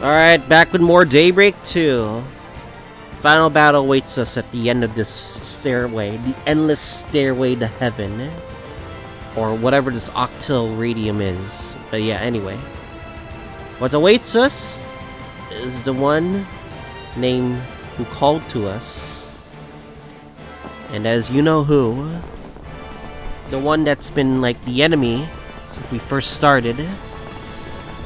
Alright, back with more Daybreak 2. Final battle awaits us at the end of this stairway, the endless stairway to heaven. Or whatever this octal radium is. But yeah, anyway. What awaits us is the one named who called to us. And as you know who, the one that's been like the enemy since we first started.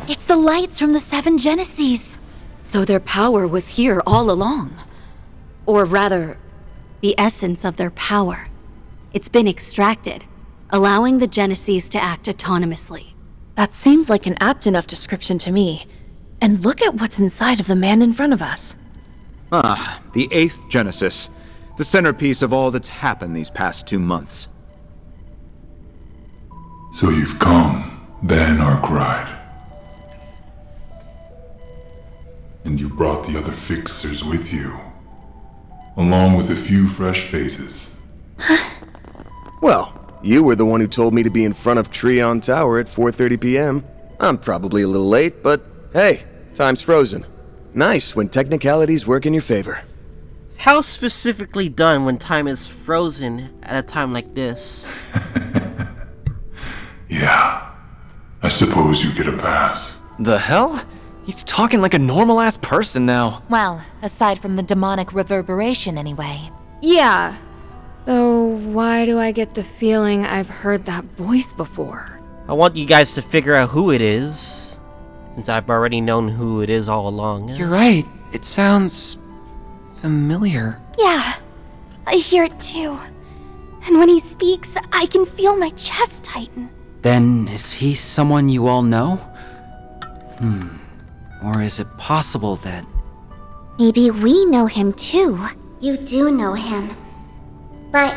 It's the lights from the 7 Genesees. So their power was here all along. Or rather, the essence of their power. It's been extracted, allowing the Genesees to act autonomously. That seems like an apt enough description to me. And look at what's inside of the man in front of us. Ah, the 8th Genesis. The centerpiece of all that's happened these past 2 months. So you've come, Ben Arkwright. And you brought the other fixers with you, along with a few fresh faces. Well, you were the one who told me to be in front of Treon Tower at 4:30 p.m. I'm probably a little late, but hey, time's frozen. Nice when technicalities work in your favor. How specifically done when time is frozen at a time like this? Yeah, I suppose you get a pass. The hell? He's talking like a normal-ass person now. Well, aside from the demonic reverberation anyway. Yeah. Though, why do I get the feeling I've heard that voice before? I want you guys to figure out who it is, since I've already known who it is all along. You're right. It sounds familiar. Yeah, I hear it too. And when he speaks, I can feel my chest tighten. Then is he someone you all know? Or is it possible that... Maybe we know him too. You do know him. But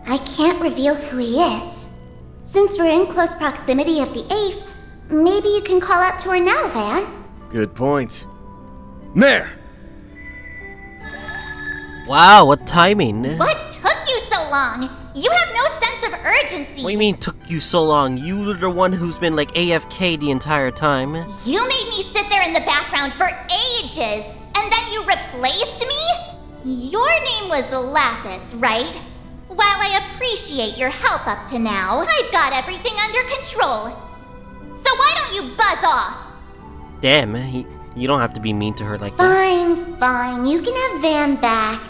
I can't reveal who he is. Since we're in close proximity of the 8th, maybe you can call out to her now, Van. Good point. There! Wow, what timing. What took you so long? You have no sense of urgency. What do you mean took you so long? You were the one who's been like AFK the entire time. You made me sit there in the background for ages, and then you replaced me? Your name was Lapis, right? While I appreciate your help up to now, I've got everything under control. So why don't you buzz off? Damn, you don't have to be mean to her like that. Fine, you can have Van back.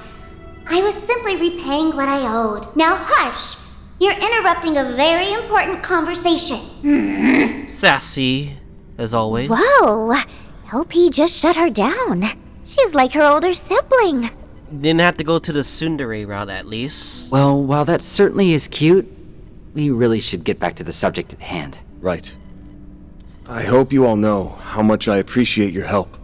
I was simply repaying what I owed. Now hush! You're interrupting a very important conversation. Sassy, as always. Whoa! LP just shut her down. She's like her older sibling. Didn't have to go to the tsundere route at least. Well, while that certainly is cute, we really should get back to the subject at hand. Right. I hope you all know how much I appreciate your help.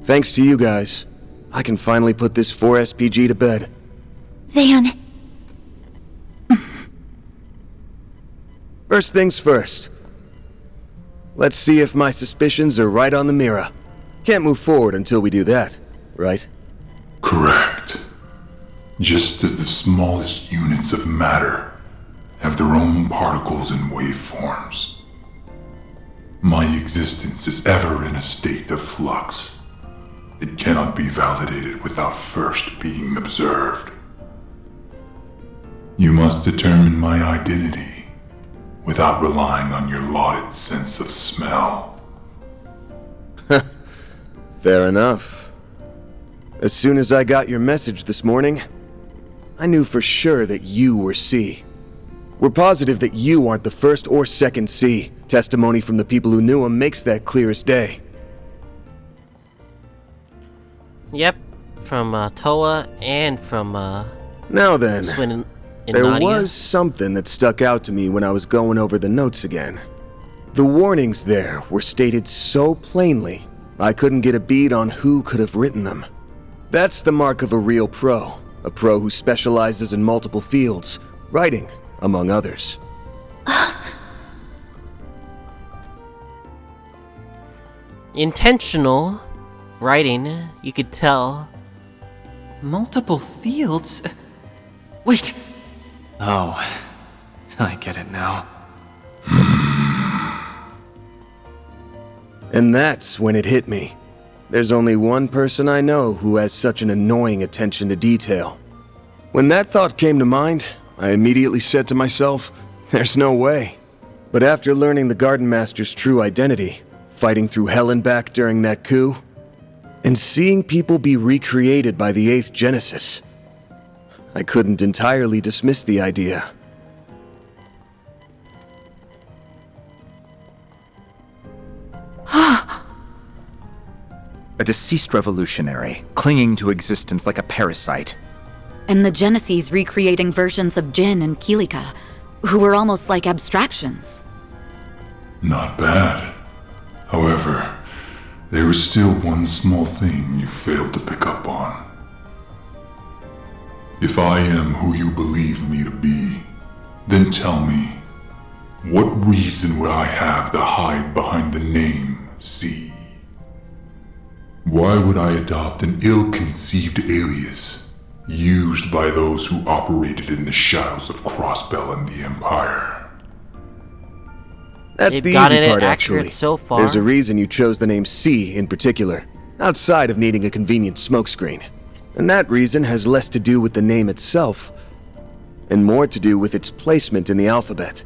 Thanks to you guys, I can finally put this 4SPG to bed. Van. First things first. Let's see if my suspicions are right on the mirror. Can't move forward until we do that, right? Correct. Just as the smallest units of matter have their own particles and waveforms, my existence is ever in a state of flux. It cannot be validated without first being observed. You must determine my identity without relying on your lauded sense of smell. Fair enough. As soon as I got your message this morning, I knew for sure that you were C. We're positive that you aren't the first or second C. Testimony from the people who knew him makes that clear as day. Yep, from Toa and from Now then, Swin and there Nadia. was something that stuck out to me when I was going over the notes again. The warnings there were stated so plainly, I couldn't get a bead on who could have written them. That's the mark of a real pro, a pro who specializes in multiple fields, writing, among others. Intentional writing, you could tell. Multiple fields? Wait! Oh, I get it now. And that's when it hit me. There's only one person I know who has such an annoying attention to detail. When that thought came to mind, I immediately said to myself, there's no way. But after learning the Garden Master's true identity, fighting through hell and back during that coup, and seeing people be recreated by the 8th Genesis, I couldn't entirely dismiss the idea. A deceased revolutionary, clinging to existence like a parasite. And the Genesis recreating versions of Jin and Kilika, who were almost like abstractions. Not bad. However, there is still one small thing you failed to pick up on. If I am who you believe me to be, then tell me, what reason would I have to hide behind the name C? Why would I adopt an ill-conceived alias used by those who operated in the shadows of Crossbell and the Empire? That's They've the easy gotten it part, accurate actually. so far. There's a reason you chose the name C in particular, outside of needing a convenient smokescreen. And that reason has less to do with the name itself, and more to do with its placement in the alphabet.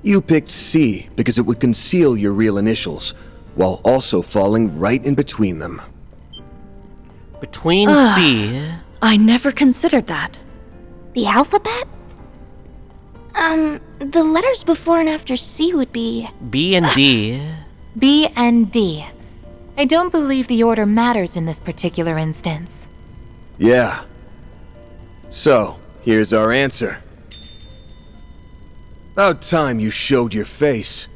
You picked C because it would conceal your real initials, while also falling right in between them. Between C. I never considered that. The alphabet? The letters before and after C would be... B and D. B and D. I don't believe the order matters in this particular instance. Yeah. So, here's our answer. About time you showed your face.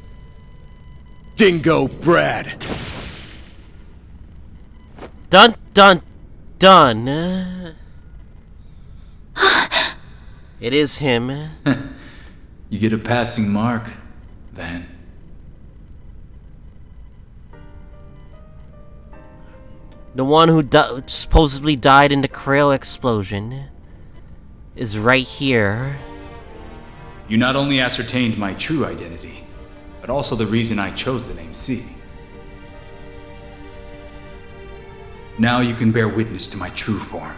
Dingo Brad! Dun dun dun. It is him. You get a passing mark, Van. The one who supposedly died in the Krail explosion is right here. You not only ascertained my true identity, but also the reason I chose the name C. Now you can bear witness to my true form,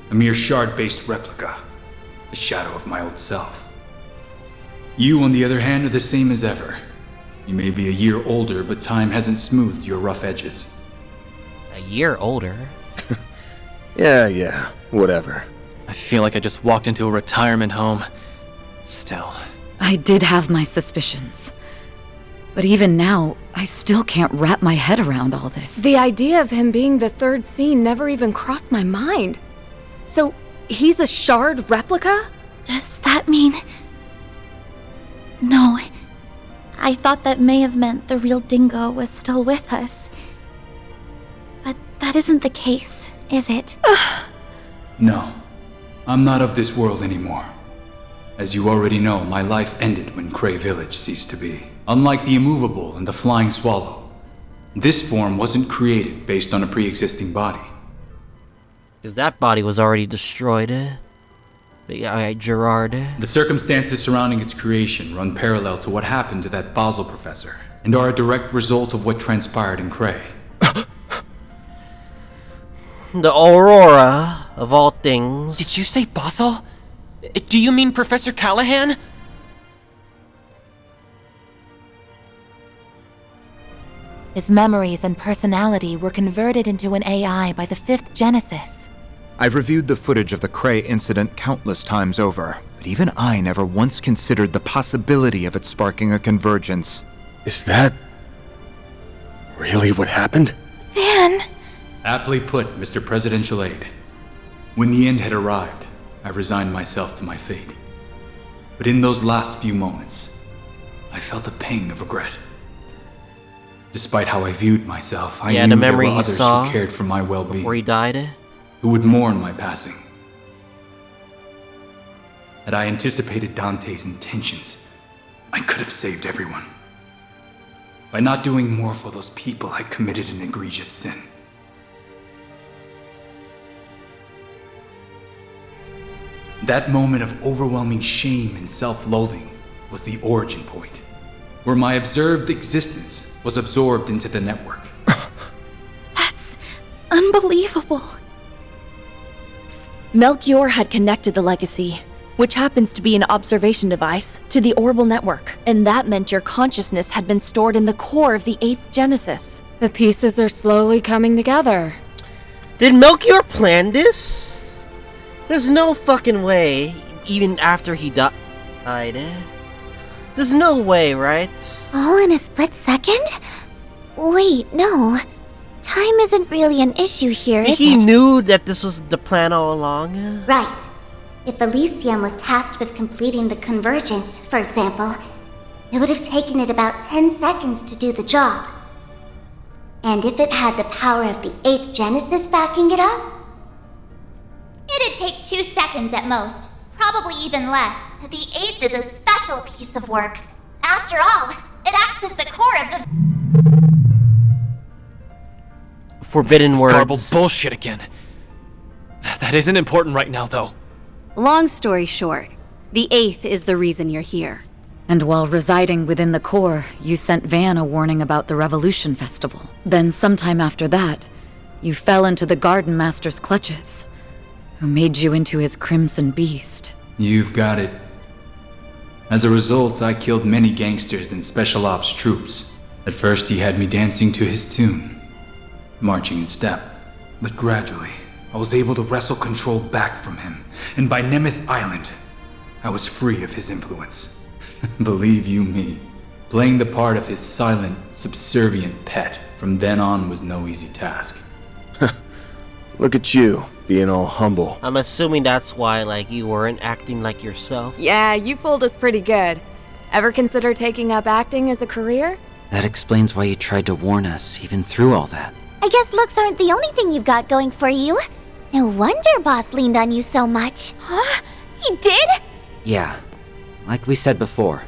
a mere shard-based replica, a shadow of my old self. You, on the other hand, are the same as ever. You may be a year older, but time hasn't smoothed your rough edges. A year older? Yeah, whatever. I feel like I just walked into a retirement home. Still. I did have my suspicions. But even now, I still can't wrap my head around all this. The idea of him being the third scene never even crossed my mind. So, he's a shard replica? Does that mean... No. I thought that may have meant the real Dingo was still with us. But that isn't the case, is it? No. I'm not of this world anymore. As you already know, my life ended when Cray Village ceased to be. Unlike the immovable and the flying swallow, this form wasn't created based on a pre-existing body. Because that body was already destroyed. Gerard. The circumstances surrounding its creation run parallel to what happened to that Basel professor, and are a direct result of what transpired in Cray. The Aurora, of all things. Did you say Basel? Do you mean Professor Callahan? His memories and personality were converted into an AI by the 5th Genesis. I've reviewed the footage of the Cray incident countless times over, but even I never once considered the possibility of it sparking a convergence. Is that... really what happened? Van... Aptly put, Mr. Presidential Aide. When the end had arrived, I resigned myself to my fate. But in those last few moments, I felt a pang of regret. Despite how I viewed myself, I knew there were others who cared for my well-being. Before he died? Who would mourn my passing. Had I anticipated Dante's intentions, I could have saved everyone. By not doing more for those people, I committed an egregious sin. That moment of overwhelming shame and self-loathing was the origin point, where my observed existence was absorbed into the network. That's... Unbelievable. Melchior had connected the legacy, which happens to be an observation device, to the Orbital network, and that meant your consciousness had been stored in the core of the 8th Genesis. The pieces are slowly coming together. Did Melchior plan this? There's no fucking way, even after he died. There's no way, right? All in a split second? Wait, no. Time isn't really an issue here, is He it? knew that this was the plan all along? Right. If Elysium was tasked with completing the convergence, for example, it would have taken it about 10 seconds to do the job. And if it had the power of the 8th Genesis backing it up? It'd take 2 seconds at most. Probably even less. The 8th is a special piece of work. After all, it acts as the core of the... Forbidden words. Garbled bullshit again. That isn't important right now, though. Long story short, the 8th is the reason you're here. And while residing within the core, you sent Van a warning about the Revolution Festival. Then sometime after that, you fell into the Garden Master's clutches, who made you into his Crimson Beast. You've got it. As a result, I killed many gangsters and special ops troops. At first, he had me dancing to his tune, marching in step. But gradually, I was able to wrestle control back from him, and by Nemeth Island, I was free of his influence. Believe you me, playing the part of his silent, subservient pet from then on was no easy task. Look at you, being all humble. I'm assuming that's why, you weren't acting like yourself. Yeah, you fooled us pretty good. Ever consider taking up acting as a career? That explains why you tried to warn us, even through all that. I guess looks aren't the only thing you've got going for you. No wonder Boss leaned on you so much. Huh? He did? Yeah. Like we said before,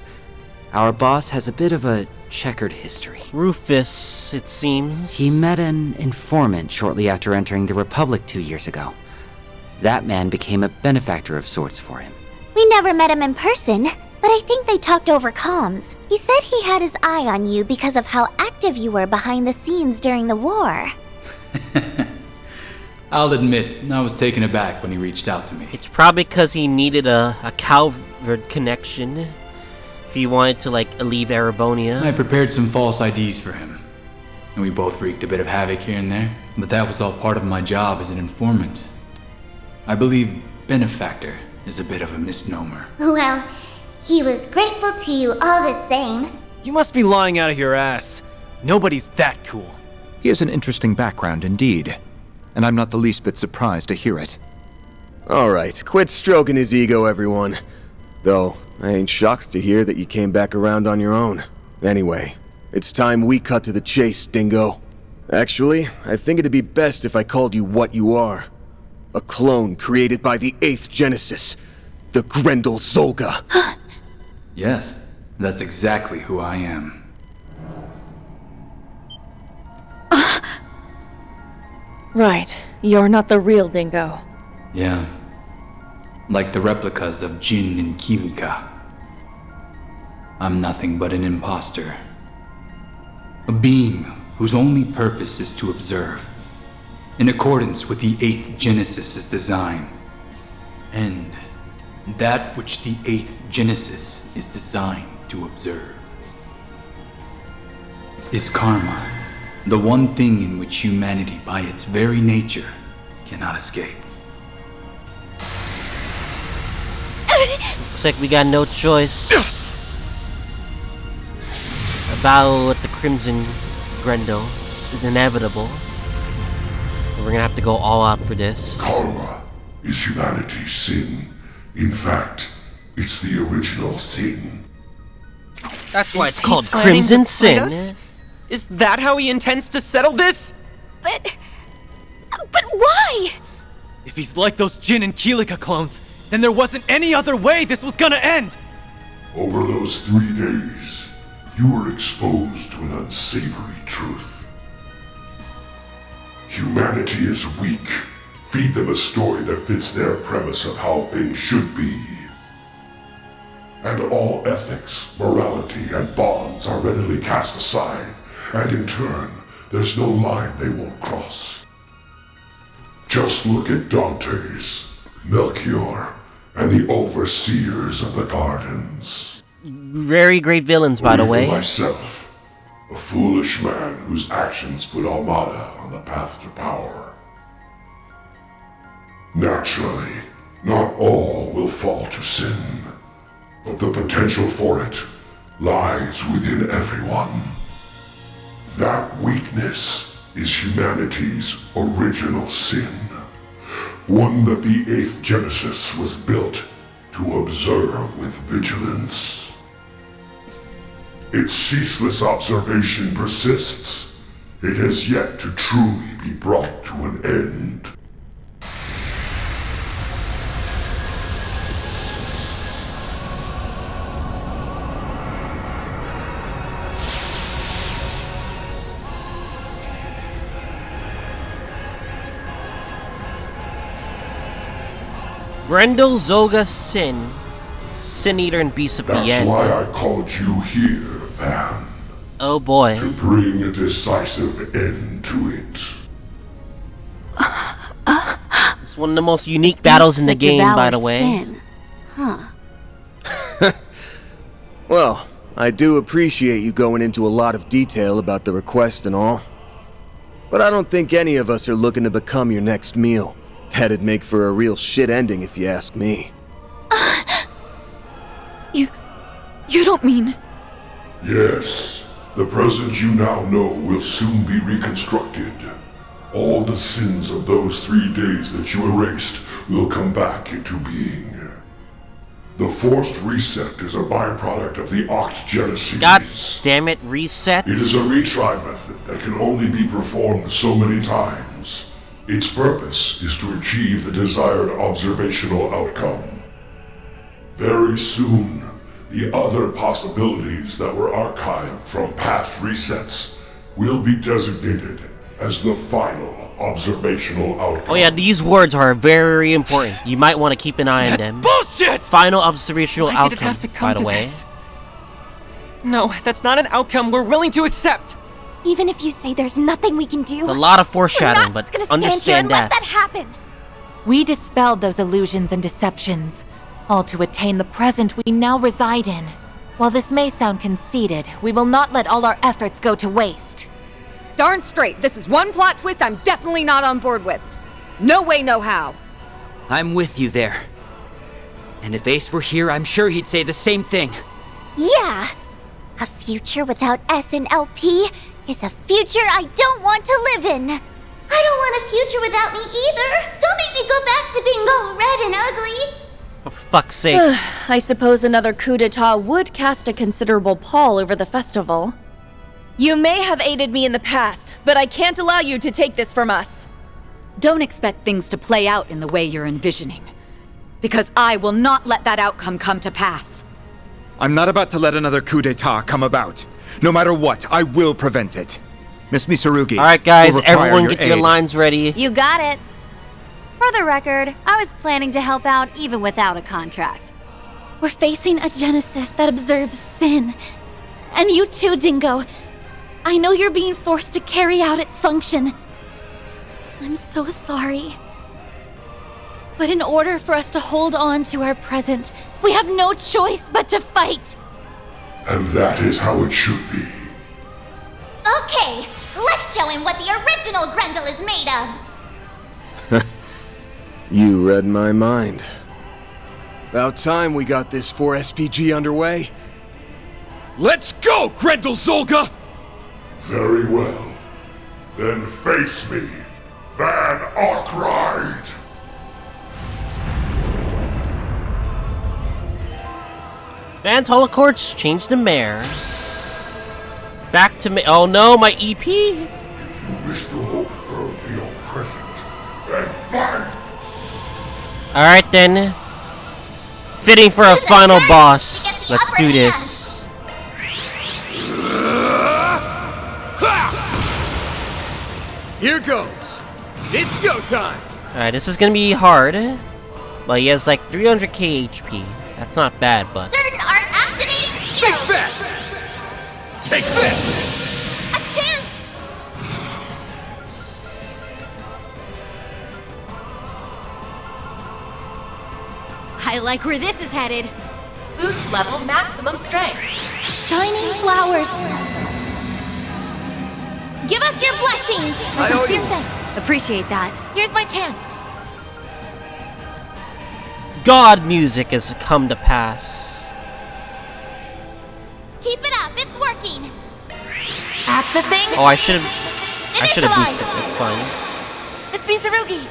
our boss has a bit of a checkered history. Rufus, it seems. He met an informant shortly after entering the Republic 2 years ago. That man became a benefactor of sorts for him. We never met him in person, but I think they talked over comms. He said he had his eye on you because of how active you were behind the scenes during the war. I'll admit, I was taken aback when he reached out to me. It's probably because he needed a Calvard connection if he wanted to, leave Arabonia. I prepared some false IDs for him, and we both wreaked a bit of havoc here and there. But that was all part of my job as an informant. I believe benefactor is a bit of a misnomer. Well, he was grateful to you all the same. You must be lying out of your ass. Nobody's that cool. He has an interesting background indeed, and I'm not the least bit surprised to hear it. Alright, quit stroking his ego, everyone. Though, I ain't shocked to hear that you came back around on your own. Anyway, it's time we cut to the chase, Dingo. Actually, I think it'd be best if I called you what you are. A clone created by the 8th Genesis, the Grendel Zolga. Yes, that's exactly who I am. Right. You're not the real Dingo. Yeah. Like the replicas of Jin and Kilika. I'm nothing but an imposter. A being whose only purpose is to observe, in accordance with the 8th Genesis' design. And that which the 8th Genesis is designed to observe is karma. The one thing in which humanity, by its very nature, cannot escape. Looks like we got no choice. A battle with the Crimson Grendel is inevitable. We're gonna have to go all out for this. Karma is humanity's sin. In fact, it's the original sin. That's why Is it's he called planning Crimson to fight Sin. us? Is that how he intends to settle this? But why? If he's like those Jin and Kilika clones, then there wasn't any other way this was gonna end! Over those 3 days, you were exposed to an unsavory truth. Humanity is weak. Feed them a story that fits their premise of how things should be. And all ethics, morality, and bonds are readily cast aside, and in turn, there's no line they won't cross. Just look at Dante's, Melchior, and the overseers of the gardens. Very great villains, by the way. Myself, a foolish man whose actions put Armada on the path to power. Naturally, not all will fall to sin, but the potential for it lies within everyone. That weakness is humanity's original sin, one that the 8th Genesis was built to observe with vigilance. Its ceaseless observation persists. It has yet to truly be brought to an end. Grendel, Zolga, Sin Eater, and Beast of the That's End. why I called you here, Van. Oh boy. To bring a decisive end to it. It's one of the most unique battles in the game, by the way. Sin. Huh. Well, I do appreciate you going into a lot of detail about the request and all. But I don't think any of us are looking to become your next meal. That'd make for a real shit ending if you ask me. You don't mean... Yes. The present you now know will soon be reconstructed. All the sins of those 3 days that you erased will come back into being. The forced reset is a byproduct of the Oct Genesis. God damn it, reset? It is a retry method that can only be performed so many times. Its purpose is to achieve the desired observational outcome. Very soon, the other possibilities that were archived from past resets will be designated as the final observational outcome. Oh yeah, these words are very important. You might want to keep an eye on them. Bullshit! Final observational Why outcome, did it have to come by the to way. this? No, that's not an outcome we're willing to accept. Even if you say there's nothing we can do, It's a lot of foreshadowing, we're not just but gonna stand here and understand let that. that happen. We dispelled those illusions and deceptions, all to attain the present we now reside in. While this may sound conceited, we will not let all our efforts go to waste. Darn straight, this is one plot twist I'm definitely not on board with. No way, no how. I'm with you there. And if Ace were here, I'm sure he'd say the same thing. Yeah! A future without S and LP is a future I don't want to live in. I don't want a future without me either. Don't make me go back to being all red and ugly. For fuck's sake. I suppose another coup d'etat would cast a considerable pall over the festival. You may have aided me in the past, but I can't allow you to take this from us. Don't expect things to play out in the way you're envisioning, because I will not let that outcome come to pass. I'm not about to let another coup d'etat come about. No matter what, I will prevent it. Miss Misarugi. Alright guys, will require everyone get your aid. lines ready. You got it. For the record, I was planning to help out even without a contract. We're facing a Genesis that observes sin. And you too, Dingo. I know you're being forced to carry out its function. I'm so sorry. But in order for us to hold on to our present, we have no choice but to fight. And that is how it should be. Okay, let's show him what the original Grendel is made of. You read my mind. About time we got this 4SPG underway. Let's go, Grendel Zolga! Very well. Then face me, Van Arkwright. Van's Holocaust changed the mayor. Back to me. Oh no, my EP? If you wish to hold firm to your present, then fight. Alright then. Fitting for a final boss. Let's do this. Here goes. It's go time. Alright, this is gonna be hard. But he has like 300k HP. That's not bad, but. Certain art activating skills. This! Take this! A chance! I like where this is headed. Boost level maximum strength. Shining flowers. Give us your blessings. I owe you. Appreciate that. Here's my chance. God music has come to pass. Keep it up, it's working. Accessing. Oh, I should have boosted. It's fine. This be Zarugi.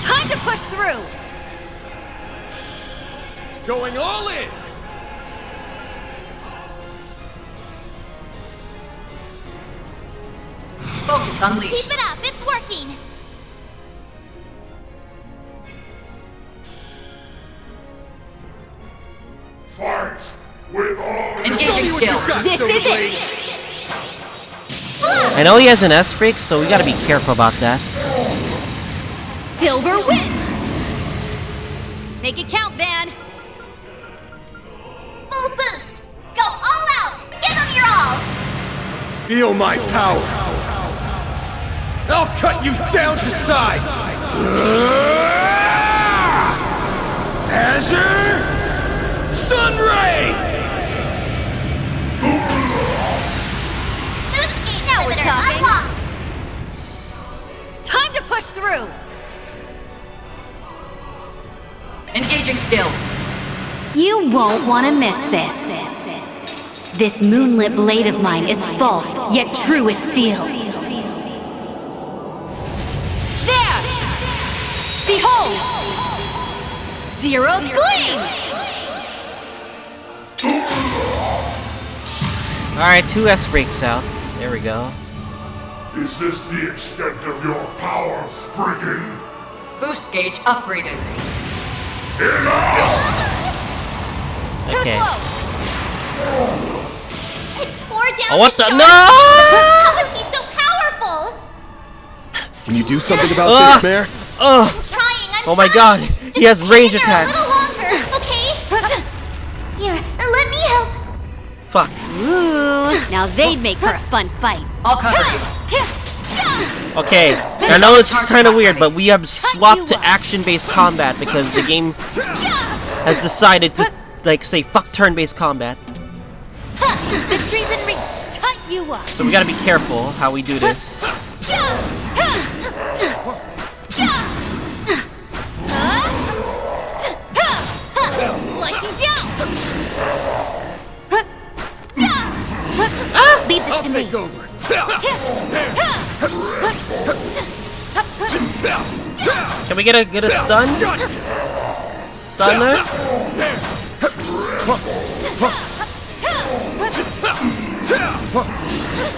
Time to push through. Going all in. Focus unleashed. Keep it up, it's working. Fight with all Engaging skill. This is it. I know he has an S break, so we gotta be careful about that. Silver wins. Make it count, Van. Full boost. Go all out. Give them your all. Feel my power. I'll cut you down to size. Azure Sunray. Boost gauge Now we're limiter talking. unlocked. Time to push through. Engaging skill. You won't want to miss this. This moonlit blade of mine is false, yet true as steel. There. Behold. Zeroth Gleam. Alright, 2 S breaks out. There we go. Is this the extent of your power, Spriggan? Boost gauge upgraded. Too Okay. slow. It tore down Oh, what the? shark. No! How is he so powerful? Can you do something about Ugh. this, Mare? Ugh! I'm Oh my trying. god, Just he has hang range in there a little attacks. longer, okay? Here, let me help. Fuck. Ooh. Now they'd make for a fun fight. I'll cover you. Okay, I know it's kind of weird, but we have swapped to action-based combat because the game has decided to, like, say, fuck turn-based combat. Victory's in reach. Cut you up. So we gotta be careful how we do this. Slicing down. Leave this I'll to me. take over. Can we get a stun? Stun there?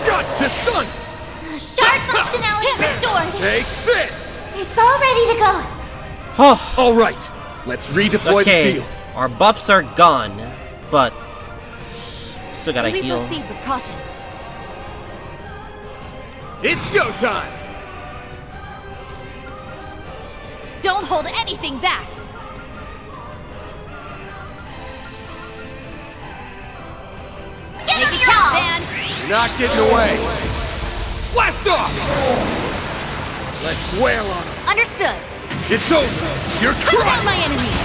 Gotcha, stun. Shard functionality restored. Take this. It's all ready to go. Oh, All right, let's redeploy okay. the field. Our buffs are gone, but still gotta We heal. proceed with caution. It's go time. Don't hold anything back. Give Make him it your count, all. Van. You're not getting away. Blast off. Let's wail on him. Understood. It's over. You're Cut down crushed. my enemies.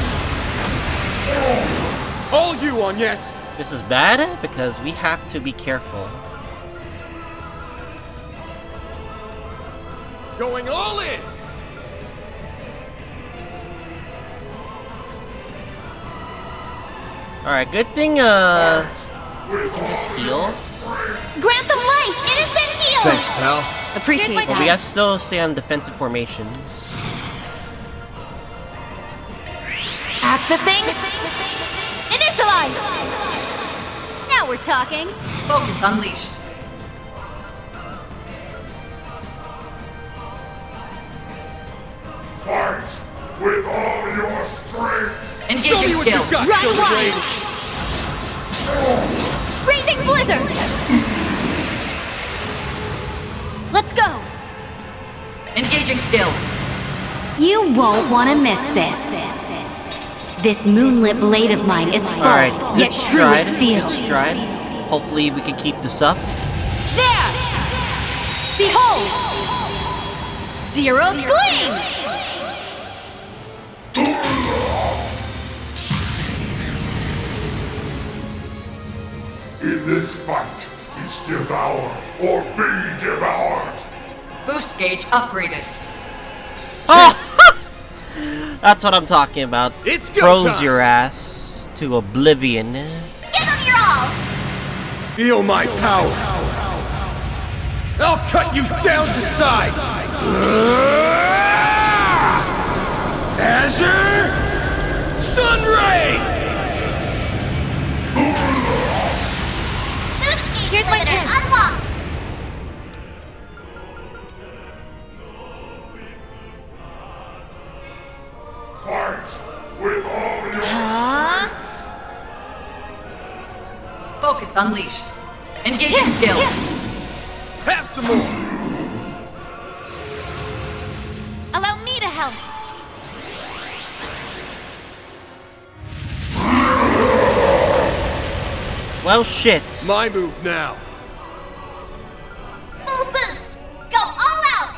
All you on, yes. This is bad because we have to be careful. Going all in. Alright, good thing, we can just heal. Grant them life. Innocent heal. Thanks, pal. Appreciate But we that. gotta still stay on defensive formations. Accessing. Initialize. Now we're talking. Focus unleashed. Fight with all your strength. Show Engaging me what skill. you got, Run Silver wild. Blade. Raging blizzard. Let's go. Engaging skill. You won't want to miss this. This moonlit blade of mine is false, Alright, yet good true as stride. steel. Good stride. Hopefully we can keep this up. There. Behold. Zeroth Gleam. In this fight, it's devour or be devoured. Boost gauge upgraded. Oh! That's what I'm talking about. It's go Froze time. your ass to oblivion. Give them your all! Feel my power. I'll cut you down to size. Azure Sunray. Here's my chance. Unlocked. Fight with all your Focus unleashed. Engaging skill. Have some more. Allow me to help. Well, shit. My move now. Full boost. Go all out.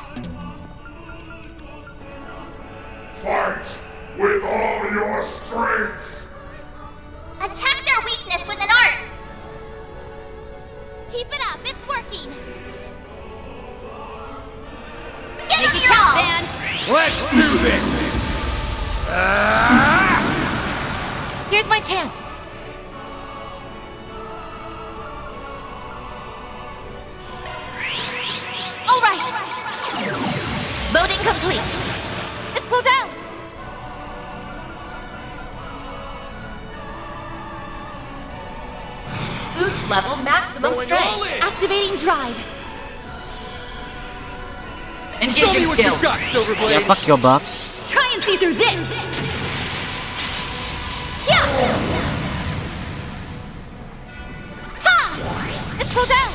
fight with all your strength. Attack their weakness with an art. Keep it up, it's working. Give them your all. Let's do this. Here's my chance. All right. Loading complete. Let's go down. Boost level maximum strength. Activating drive. Engaging skill. Yeah, fuck your buffs. Try and see through this. Yeah. Ha! Let's go down.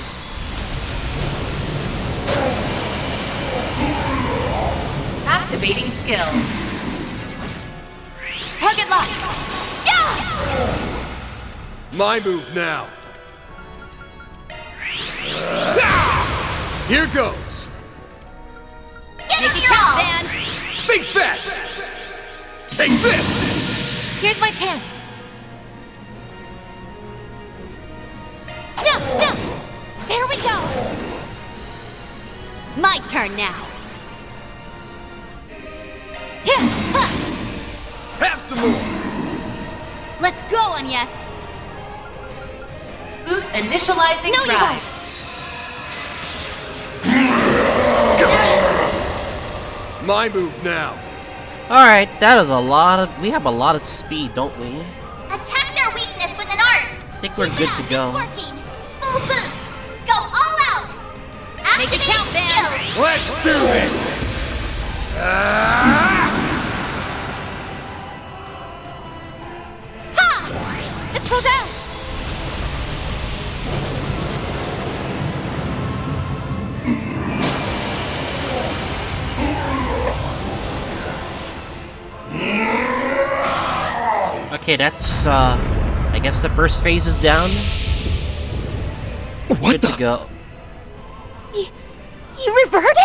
Activating skill. Target lock. Yeah. My move now. Here goes. Give them your all. Think fast. Take this. Here's my chance. No, no. There we go. My turn now. Have some more. Let's go, Agnes. Boost initializing No, you drive. My move now. Alright, that is a lot of... We have a lot of speed, don't we? Attack their weakness with an art. I think we're good to go. It's working. Full boost. Go all out. Make it count, Van. Skill. Let's do this. Ha! Let's go down. Okay, that's, I guess the first phase is down. Good to go. You reverted?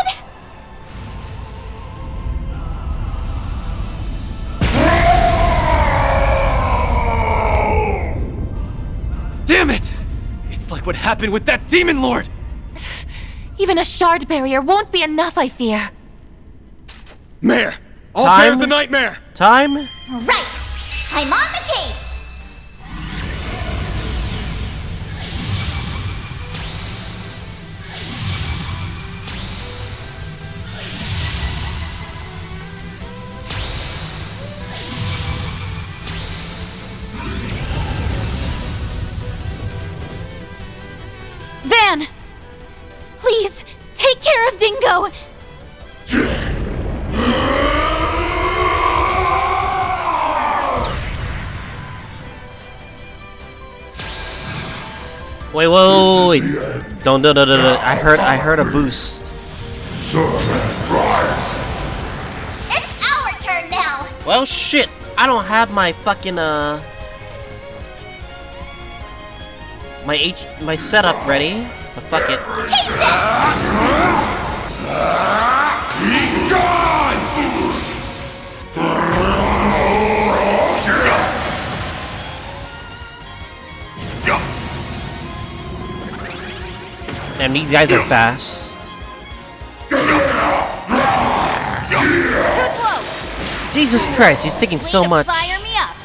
Damn it! It's like what happened with that demon lord! Even a shard barrier won't be enough, I fear. Mare, I'll Time? bear the nightmare. Time? Right. I'm on the case. Van! Please, take care of Dingo! Wait. Don't. I heard a boost. It's our turn now. Well, shit. I don't have my fucking, my setup ready. But fuck it. Taste it. Be gone! Damn, these guys are fast. Too slow. Jesus Christ, he's taking so much. Fire me up.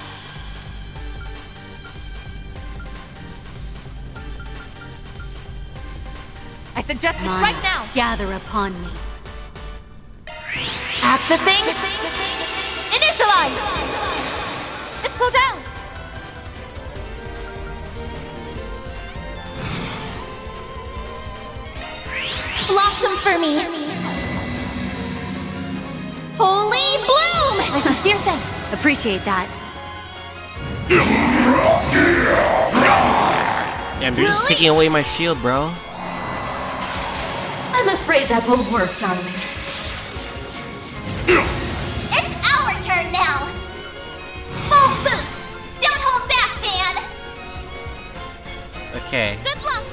I suggest we strike now. Gather upon me. Accessing. Initialize. Let's go down. Blossom for me. Holy bloom. My sincere thanks. Appreciate that. Damn, you're just taking away my shield, bro. I'm afraid that won't work, darling. It's our turn now. Full boost. Don't hold back, Fan. Okay. Good luck.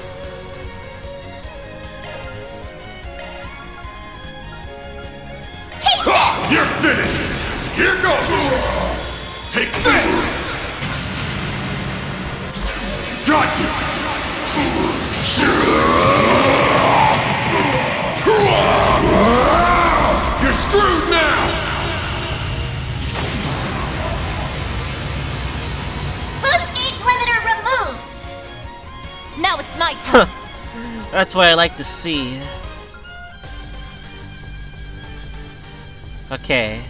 Take this. You're finished. Here goes. Take this. Got you. You're screwed now. Boost gauge limiter removed. Now it's my turn. That's what I like to see. Okay.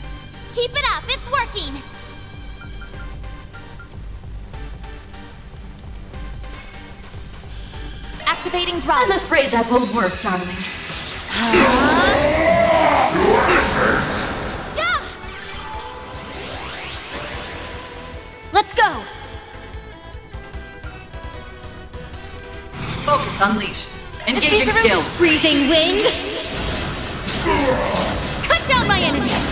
Keep it up. It's working. Activating drop. I'm afraid that won't work, darling. Yeah. Let's go. Focus unleashed. Engaging skill. Freezing wing. Cut down my enemies.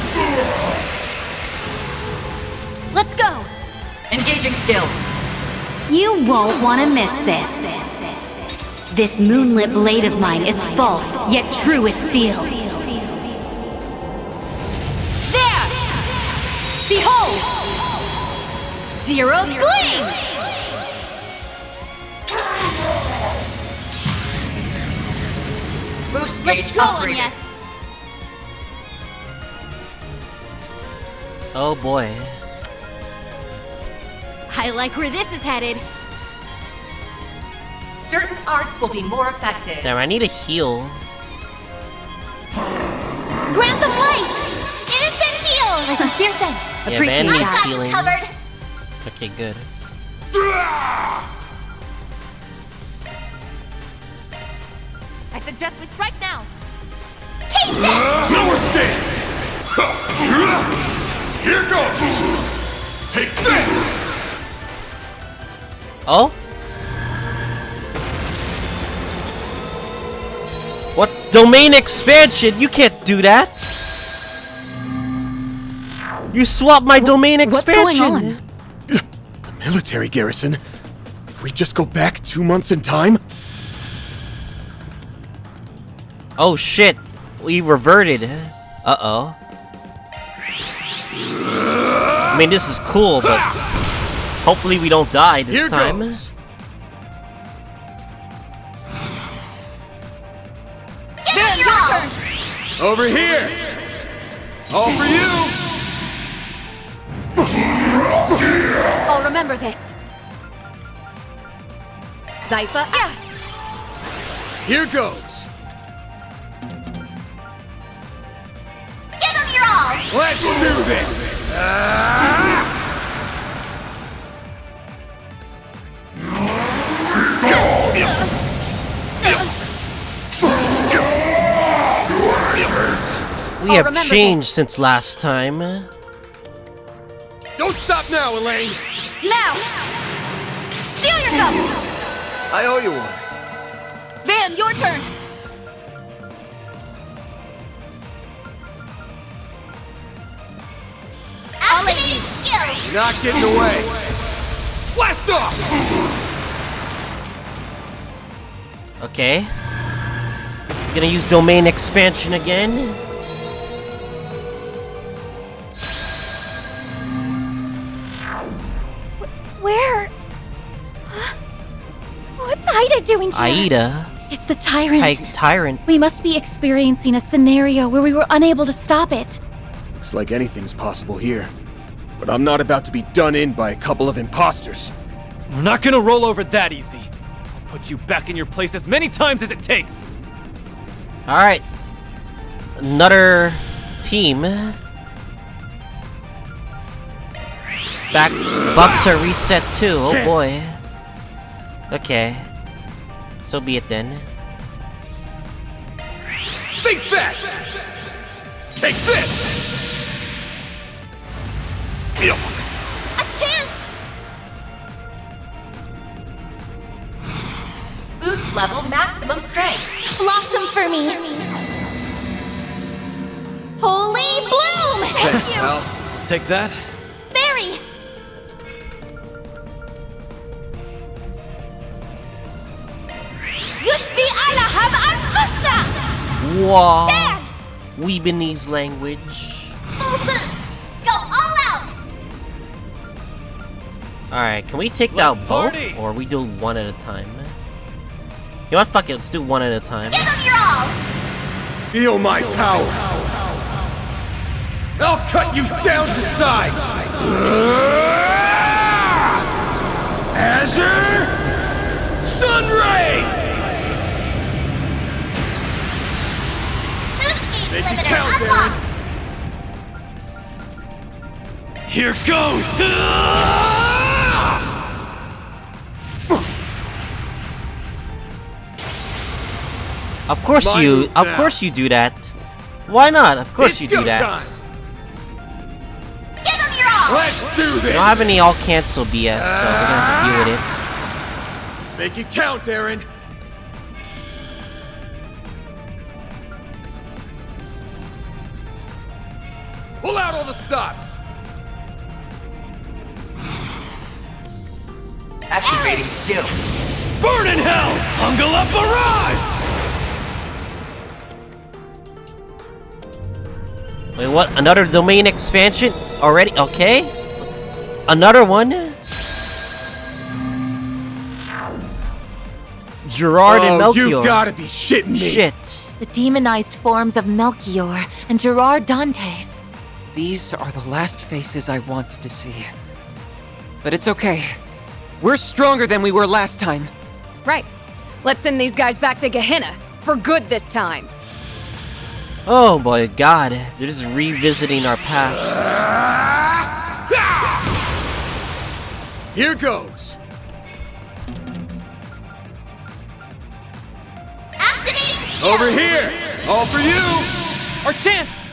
Let's go. Engaging skill. You won't want to miss this. This moonlit blade of mine is false, yet true as steel. There. Behold. Zero's gleam. Boost Let's gauge go, upgraded. yes. Oh boy. I like where this is headed. Certain arts will be more effective. Damn, I need a heal. Grant them life. Innocent heal. My sincere thanks. Yeah, Appreciate Van I needs that. got you healing. covered. Okay, good. I suggest we strike now. Take this. No mistake. Here goes. Take this. Oh? What? Domain expansion? You can't do that! You swapped my domain expansion! What's going on? The military garrison? Did we just go back 2 months in time? Oh shit, we reverted. Uh-oh. I mean, this is cool, but hopefully we don't die this Here time. goes. Give it your all. Over here. All for you. I'll remember this. Zypha, yeah. Here goes. Give them your all. Let's do this. We have changed since last time. Don't stop now, Elaine. Now. Steal yourself. I owe you one. Van, your turn. Activating skill. Not getting away. Blast off. Okay. He's gonna use domain expansion again. Where? What's Ida doing here? Aida? It's It's the tyrant. Tyrant. We must be experiencing a scenario where we were unable to stop it. Looks like anything's possible here. But I'm not about to be done in by a couple of imposters. We're not gonna roll over that easy. I'll put you back in your place as many times as it takes. Alright. Another team. Back buffs are reset too. Oh boy. Okay. So be it then. Think fast! Take this! A chance! Boost level maximum strength. Blossom for me. Holy bloom! Thanks, pal. Take that. Fairy! Yusbi alahab al-husna! Wow. Weebanese language. Full boost! Go all out! Alright, can we take out both? party. Or we do one at a time? You know what? Fuck it, let's do one at a time. Give them your all! Feel my power! I'll cut you down to size! Azure Sunray! Boost gauge Make it limiter count, unlocked! Here goes! Of course My you, move of now. course you do that. Why not? Of course It's you do go that. time. Give them your all! Let's do We this! don't have any all cancel BS, so we're gonna have to deal with it. Make it count, Aaron! Pull out all the stops! Activating skill. Burn in hell! Hungle up barrage! Wait, what? Another domain expansion? Already? Okay. Another one? Gerard and Melchior. You've gotta be shitting me! Shit. The demonized forms of Melchior and Gerard Dantes. These are the last faces I wanted to see. But it's okay. We're stronger than we were last time. Right. Let's send these guys back to Gehenna. For good this time. Oh boy, God. They're just revisiting our past. Here goes! Activating skill! Over here! All for you! Our chance!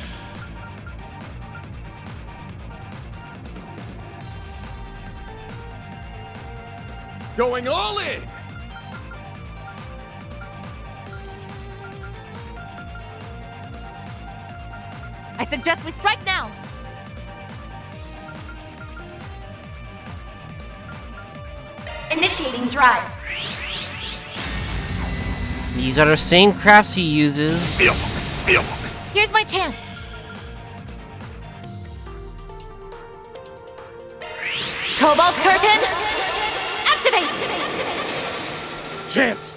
Going all in! I suggest we strike now. Initiating drive. These are the same crafts he uses. Here's my chance. Cobalt curtain. Activate. Chance!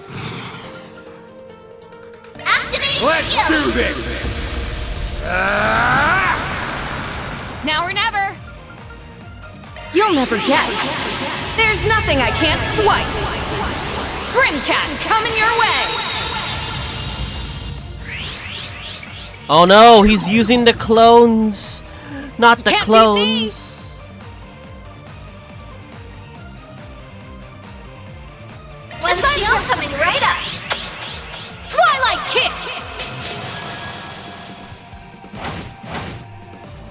Activating Let's skill! do this! Now or never. You'll never guess. There's nothing I can't swipe. Grimcat coming your way. Oh no, he's using the clones. Not the Can't beat clones. One skill coming right up! Twilight kick.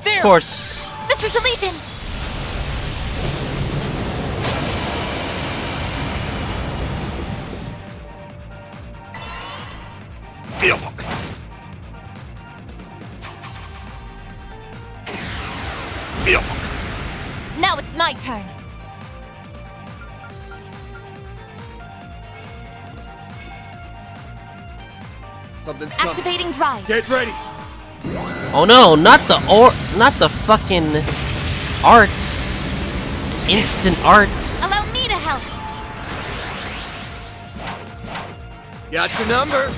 Of course. Mr. Deletion. Now it's my turn. Something's coming. Activating drive. Get ready! Oh no, not the fucking arts. Instant arts. Allow me to help. Got your number.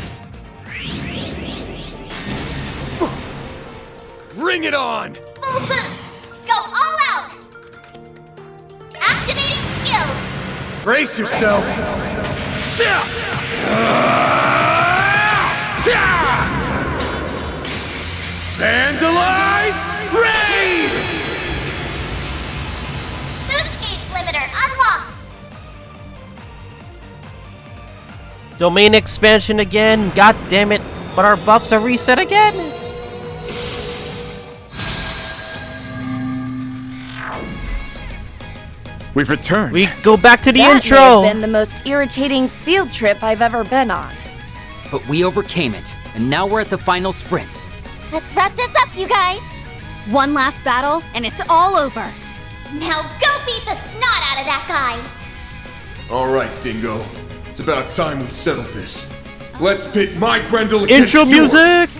Bring it on! Full boost! Go all out! Activating skills! Brace yourself! Vandalize! Raid! Boost gauge limiter unlocked! Domain expansion again. God damn it. But our buffs are reset again. We've returned. We go back to the That intro. may have been the most irritating field trip I've ever been on. But we overcame it, and now we're at the final sprint. Let's wrap this up, you guys. One last battle, and it's all over. Now go beat the snot out of that guy! All right, Dingo. It's about time we settled this. Let's pit my Grendel against Intro yours. music.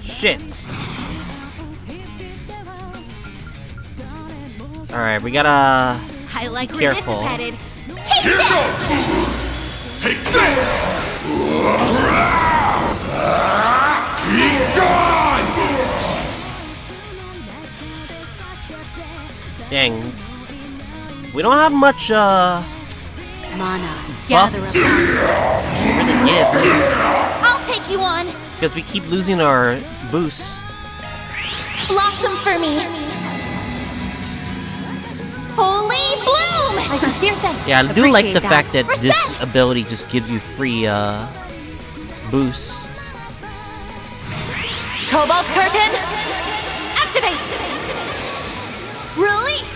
Shit. All right, we gotta. I like be where careful. this is headed. Take Here this! goes! Take this! Be gone! Dang. We don't have much. Mana, gather buffs. up. Really give. I'll take you on. Because we keep losing our boosts. Blossom for me. Holy bloom! My sincere thanks. Yeah, I do like the Appreciate fact that this ability just gives you free boosts. Cobalt curtain, activate. Release.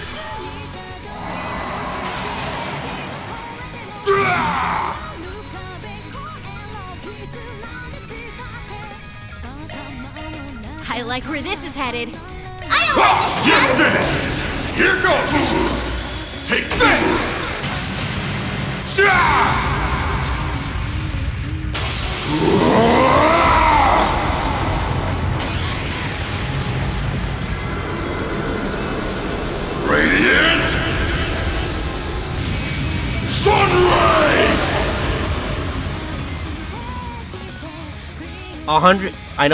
I like where this is headed. You're finished! Here goes! Take this! Radiant! Sunray! 100. I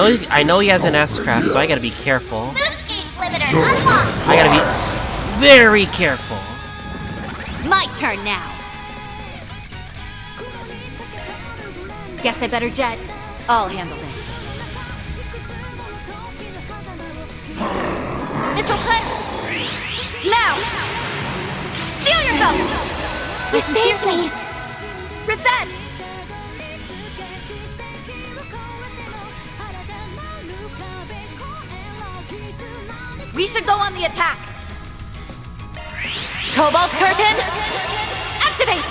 know he has an S-craft, so I gotta be careful. Boost gauge limiter unlocked! I gotta be very careful. My turn now. Guess I better jet. I'll handle this. This'll cut. Now! Steal yourself! You saved me! Reset! We should go on the attack! Cobalt curtain! Activate!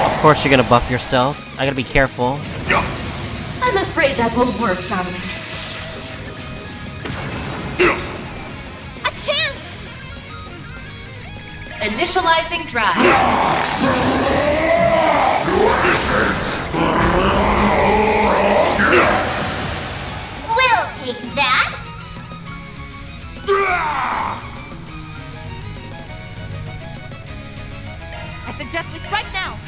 Of course, you're gonna buff yourself. I gotta be careful. I'm afraid that won't work, darling. A chance! Initializing drive. We'll take that! I suggest we strike now!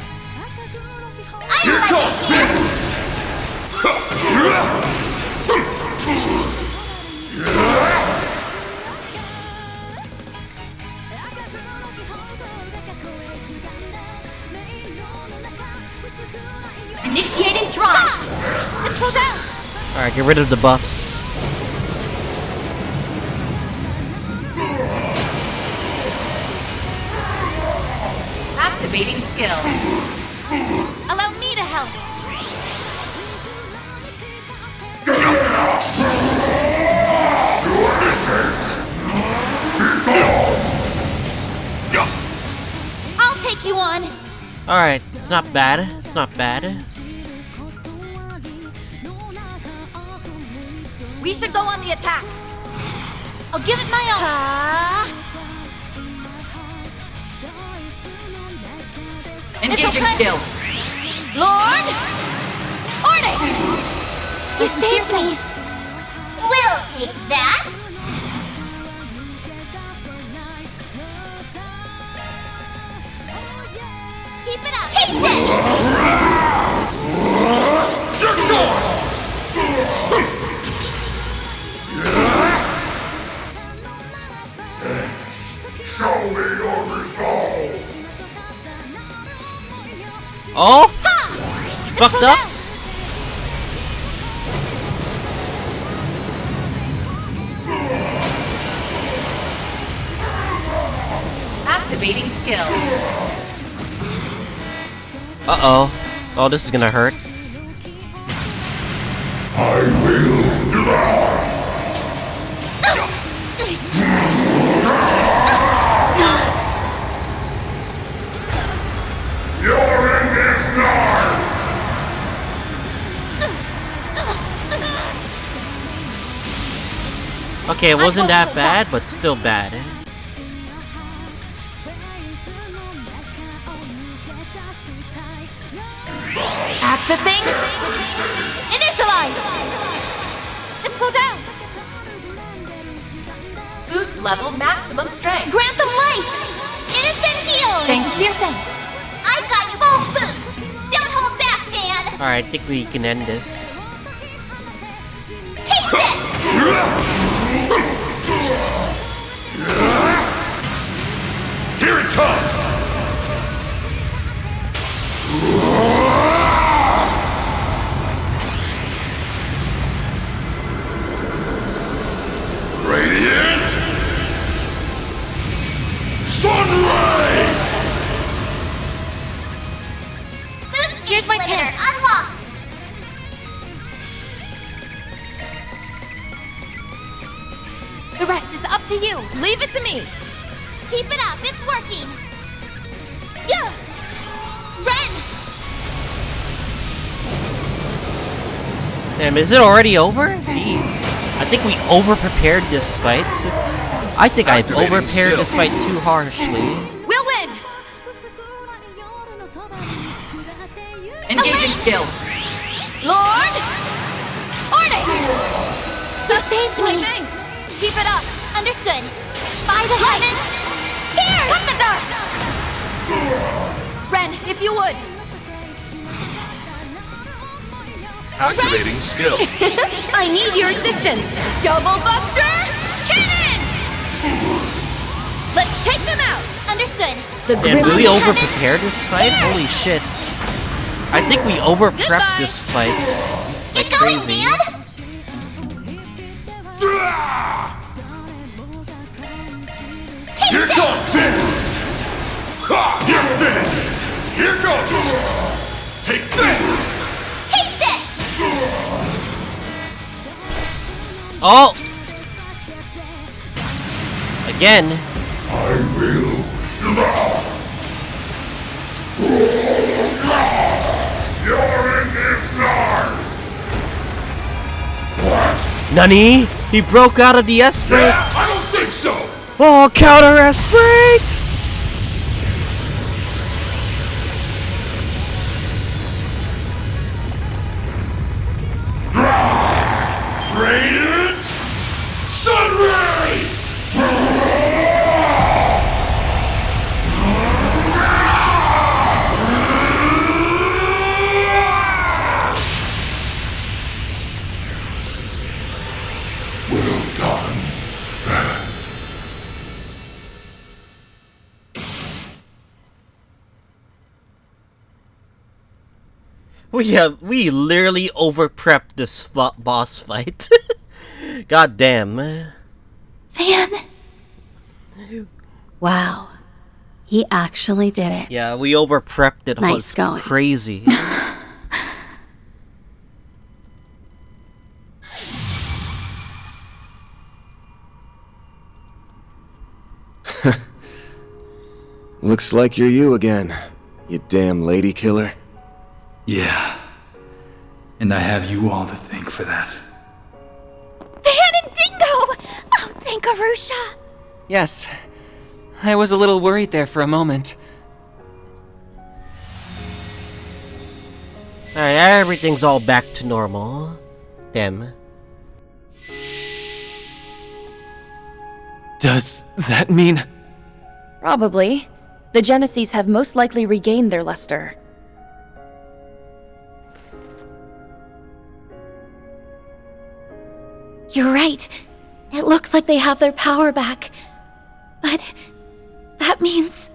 Initiating drive. Let's go down! Alright, get rid of the buffs. Activating skill. Allow me to help! I'll take you on! Alright, it's not bad. It's not bad. We should go on the attack! I'll give it my all! Engaging skill. Lord! Order! You saved me! We'll take that! Keep it up! Take this! You're gone! Show me your resolve! Oh! Fucked up? Activating skill. Uh-oh. Oh, this is gonna hurt. I will. You're in this now! Okay, it wasn't that bad, but still bad. Accessing! Initialize! Let's go down! Boost level maximum strength. Grant them life! Innocent heals! Thanks, dear thanks. I've got you full boost! Don't hold back, Dan! Alright, I think we can end this. Take this! Here it comes! Radiant! Sunray! Boost Here's my limiter chance. unlocked! The rest is up to you. Leave it to me. Keep it up. It's working. Yeah. Ren. Damn, is it already over? Jeez. I think we over-prepared this fight. I think I've over-prepared this fight too harshly. We'll win. Engaging skill. Lord. Order. You saved me. Thanks. Keep it up. Understood. By the heavens. Here. Cut the dark. Ren, if you would. Activating skill. I need your assistance. Double Buster Cannon. Let's take them out. Understood. The Damn, did we grim over-prepare this fight? Holy shit. I think we over-prepped this fight. Like Get going, crazy. Dan! Take Here this! comes it! Ha! You're finished! Here goes! Take this! Take this! Oh! Again. I will. You're in this now! What? Nani? He broke out of the S-break. Yeah, I don't think so! Oh, counter S-break! Radiant Sunray! Well done. We literally over-prepped this boss fight. God damn. Fan? Wow. He actually did it. Yeah, we over-prepped it. Nice It's going. crazy. Looks like you're you again, you damn lady killer. Yeah. And I have you all to thank for that. Fan and Dingo! Oh, thank Arusha. Yes. I was a little worried there for a moment. Alright, everything's all back to normal. Damn. Does that mean... Probably. The Genesees have most likely regained their luster. You're right. It looks like they have their power back. But that means...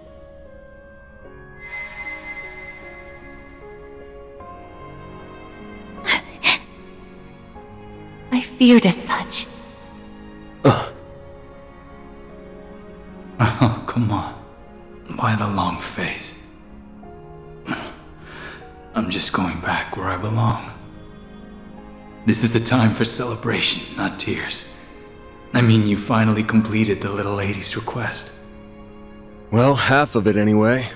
I feared as such. Oh, come on. Why the long face? I'm just going back where I belong. This is a time for celebration, not tears. I mean, you finally completed the little lady's request. Well, half of it anyway.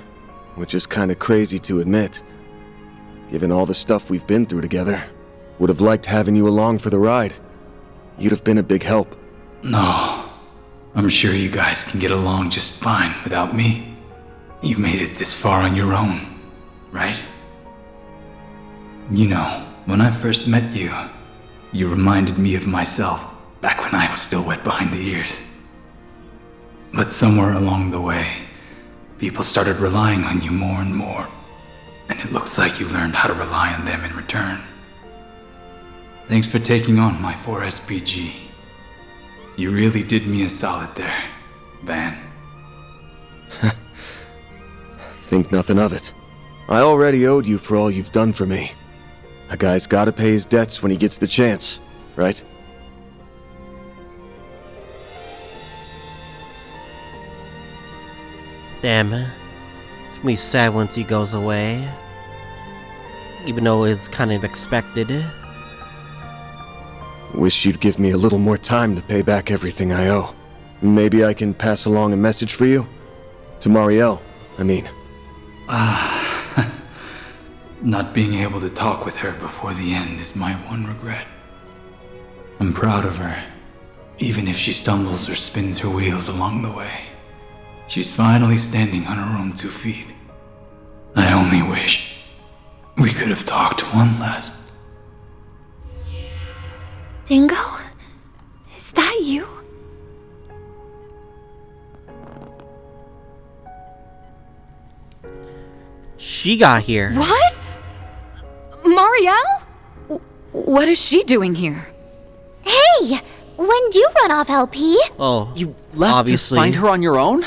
Which is kinda crazy to admit. Given all the stuff we've been through together. Would have liked having you along for the ride. You'd have been a big help. No. I'm sure you guys can get along just fine without me. You made it this far on your own, right? You know, when I first met you, you reminded me of myself back when I was still wet behind the ears. But somewhere along the way, people started relying on you more and more, and it looks like you learned how to rely on them in return. Thanks for taking on my 4SPG. You really did me a solid there, Van. Think nothing of it. I already owed you for all you've done for me. A guy's gotta pay his debts when he gets the chance, right? Damn, it's gonna be sad once he goes away. Even though it's kind of expected. Wish you'd give me a little more time to pay back everything I owe. Maybe I can pass along a message for you? To Marielle, I mean. Not being able to talk with her before the end is my one regret. I'm proud of her, even if she stumbles or spins her wheels along the way. She's finally standing on her own 2 feet. I only wish we could have talked one last. Dingo? Is that you? She got here. What? Marielle? What is she doing here? Hey! When'd you run off, LP? Oh, you left obviously. to find her on your own?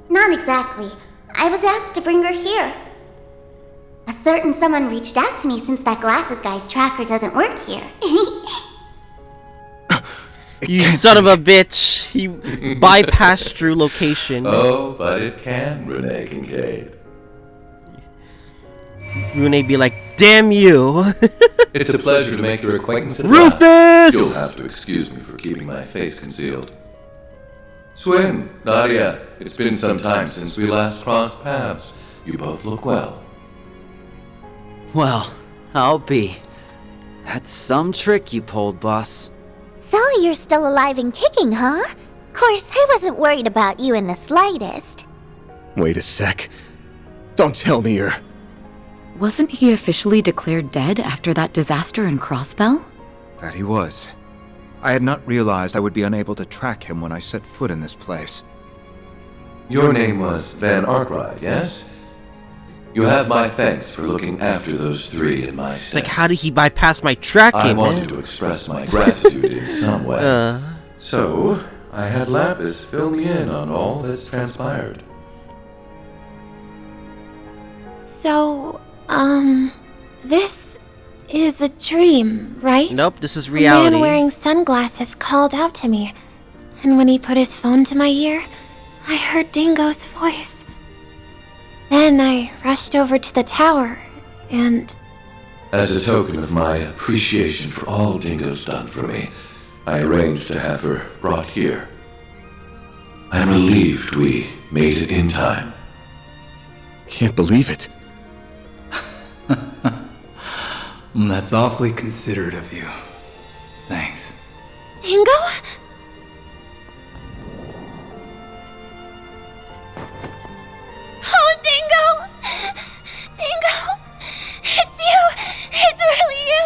Not exactly. I was asked to bring her here. A certain someone reached out to me since that glasses guy's tracker doesn't work here. You son of a bitch! He bypassed Drew location. Oh, but it can, Renee Kincaid. Renee be like, damn you! It's a pleasure to make your acquaintance. Rufus! You'll have to excuse me for keeping my face concealed. Swin, Nadia, it's been some time since we last crossed paths. You both look well. Well, I'll be. That's some trick you pulled, boss. So you're still alive and kicking, huh? Course, I wasn't worried about you in the slightest. Wait a sec. Don't tell me you're... Wasn't he officially declared dead after that disaster in Crossbell? That he was. I had not realized I would be unable to track him when I set foot in this place. Your name was Van Arkwright, yes? You have my thanks for looking after those 3 in my It's like, how did he bypass my tracking, I man? wanted to express my gratitude in some way. So, I had Lapis fill me in on all that's transpired. So, this is a dream, right? Nope, this is reality. A man wearing sunglasses called out to me, and when he put his phone to my ear, I heard Dingo's voice. Then I rushed over to the tower, and... As a token of my appreciation for all Dingo's done for me, I arranged to have her brought here. I'm relieved we made it in time. Can't believe it. That's awfully considerate of you. Thanks. Dingo? Oh, Dingo! Dingo! It's you! It's really you!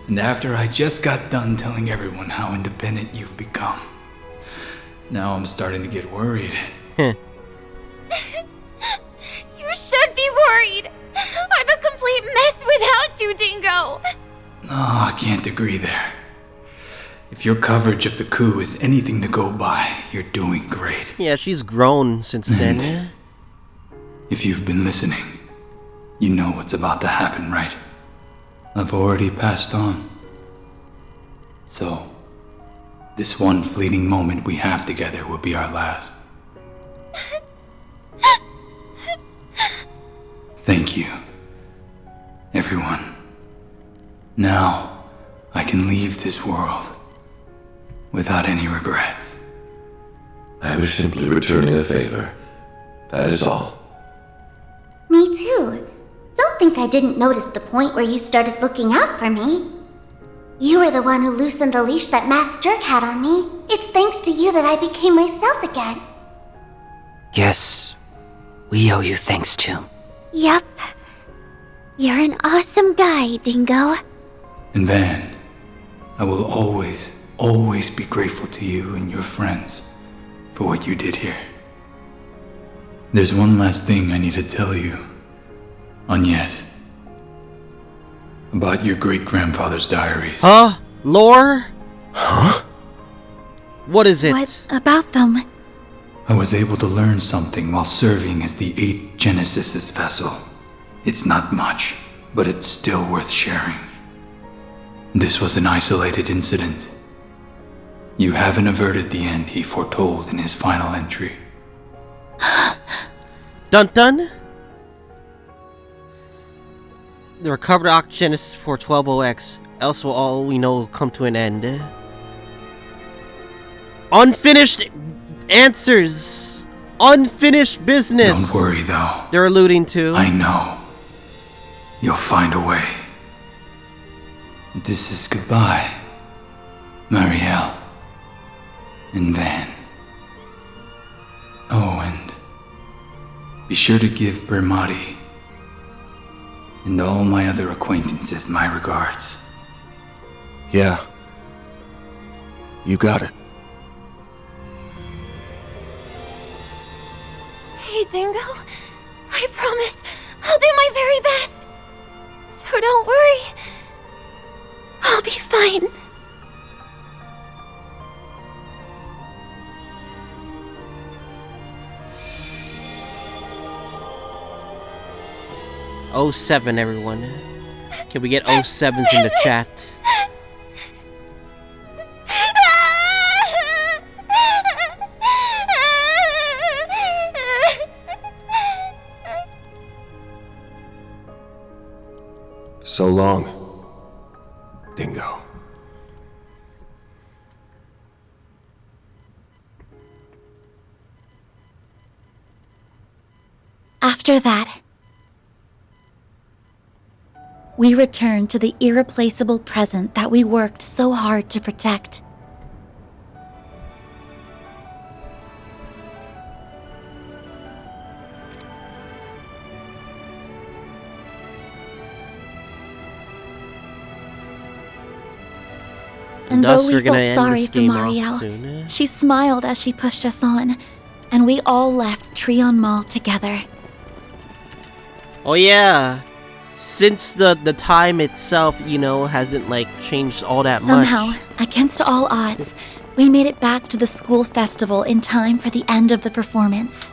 And after after I just got done telling everyone how independent you've become. Now I'm starting to get worried. You should be worried. I'm a complete mess without you, Dingo. Oh, I can't agree there. If your coverage of the coup is anything to go by, you're doing great. Yeah, she's grown since then. If you've been listening, you know what's about to happen, right? I've already passed on. So, this one fleeting moment we have together will be our last. Thank you, everyone. Now, I can leave this world without any regrets. I was simply returning a favor. That is all. Me too. Don't think I didn't notice the point where you started looking out for me. You were the one who loosened the leash that Masked Jerk had on me. It's thanks to you that I became myself again. Yes, we owe you thanks too. Yup. You're an awesome guy, Dingo. And Van, I will always be grateful to you and your friends for what you did here. There's one last thing I need to tell you, Agnes. About your great-grandfather's diaries. Huh? Lore? Huh? What is it? What about them? I was able to learn something while serving as the 8th Genesis's vessel. It's not much, but it's still worth sharing. This was an isolated incident. You haven't averted the end he foretold in his final entry. Dun dun! The recovered Genesis for 120X, else will all we know come to an end. Unfinished answers! Unfinished business! Don't worry though. They're alluding to. I know. You'll find a way. This is goodbye, Marielle and Van. Oh, and be sure to give Bermati and all my other acquaintances my regards. Yeah. You got it. Hey, Dingo. I promise I'll do my very best. So don't worry. I'll be fine. '07, everyone. Can we get '07s in the chat? So long, Dingo. After that, we returned to the irreplaceable present that we worked so hard to protect. And though we felt sorry for Marielle, she smiled as she pushed us on, and we all left Trion Mall together. Oh yeah, since the time itself, you know, hasn't like changed all that much. Somehow, against all odds, we made it back to the school festival in time for the end of the performance.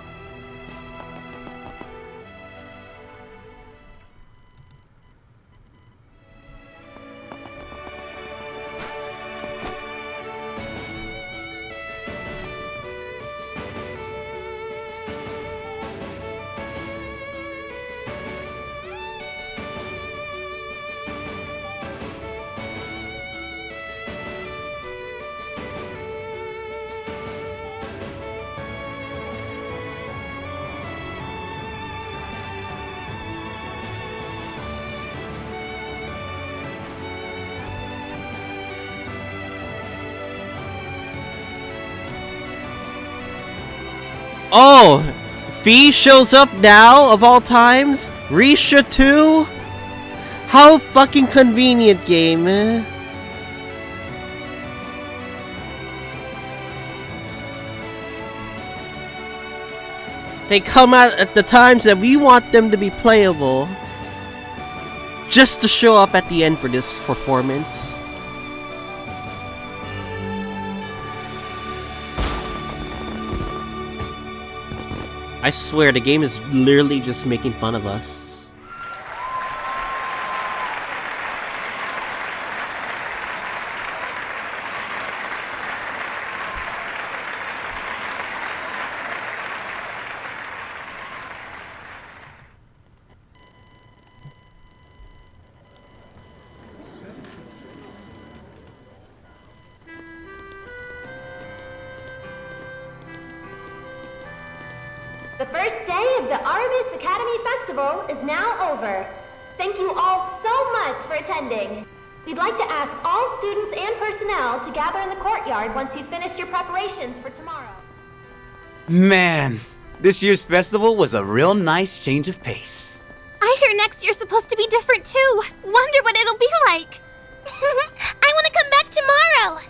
Oh! Fee shows up now, of all times? Risha too? How fucking convenient, game. They come out at the times that we want them to be playable, just to show up at the end for this performance. I swear, the game is literally just making fun of us. The first day of the Artemis Academy Festival is now over. Thank you all so much for attending. We'd like to ask all students and personnel to gather in the courtyard once you've finished your preparations for tomorrow. Man, this year's festival was a real nice change of pace. I hear next year's supposed to be different too. Wonder what it'll be like. I want to come back tomorrow.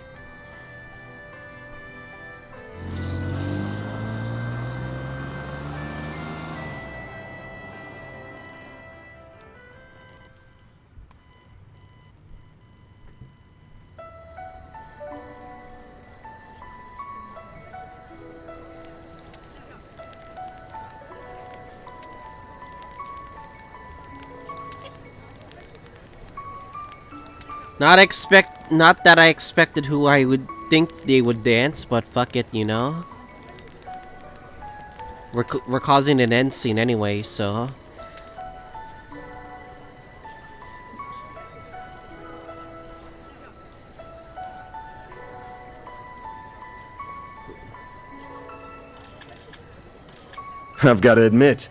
Not that I expected who I would think they would dance, but fuck it, you know? We're causing an end scene anyway, so... I've got to admit,